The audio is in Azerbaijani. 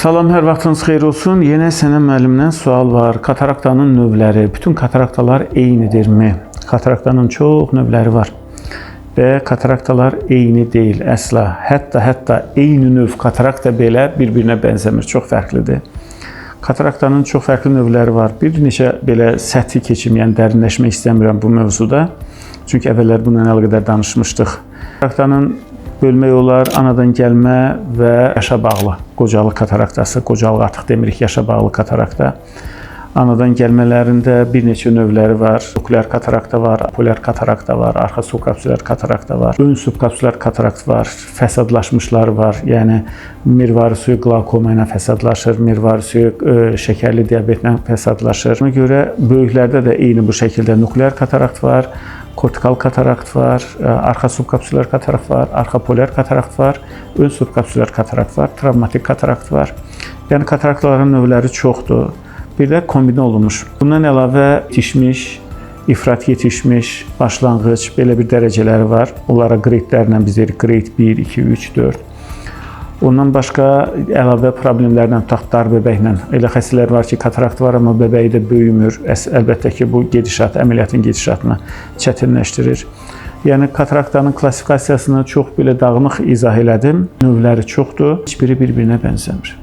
Salam, hər vaxtınız xeyir olsun. Yenə Sənan müəllimdən sual var. Kataraktanın növləri, bütün kataraktalar eynidirmi? Kataraktanın çox növləri var və kataraktalar eyni deyil əsla. Hətta eyni növ katarakta belə bir-birinə bənzəmir, çox fərqlidir. Kataraktanın çox fərqli növləri var. Bir neçə belə səthi keçim, yəni dərinləşmək istəmirəm bu mövzuda. Çünki əvvəllər bununla əlaqədar danışmışdıq. Kataraktanın bölmək olar anadan gəlmə və yaşa bağlı qocalıq kataraktası, qocalıq artıq demirik, yaşa bağlı katarakta. Anadan gəlmələrində bir neçə növləri var. Nuklear katarakta var, polar katarakta var, arxa subkapsülər katarakta var, ön subkapsülər katarakt var, fəsadlaşmışlar var. Yəni mirvari suyu qlakoma ilə fəsadlaşır, mirvari suyu şəkərli diabetlə fəsadlaşır. Ona görə böyüklərdə də eyni bu şəkildə nuklear katarakt var, kortikal katarakt var, arxa subkapsülər katarakt var, arxa polar katarakt var, ön subkapsülər katarakt var, travmatik katarakt var. Yəni kataraktların növləri çoxdur. Bir də kombinə olunmuş. Bundan əlavə yetişmiş, ifrat yetişmiş, başlanğıc belə bir dərəcələri var. Onlara qreydlərlə biz deyirik, qreyd 1, 2, 3, 4. Ondan başqa əlavə problemlərlə, tutaq dar bəbəklə. Elə xəstələr var ki, katarakt var, amma bəbəyi də böyümür. Əlbəttə ki, bu gedişat, əməliyyatın gedişatını çətinləşdirir. Yəni kataraktanın klassifikasiyasını çox belə dağınıq izah elədim. Növləri çoxdur, heç biri bir-birinə bənzəmir.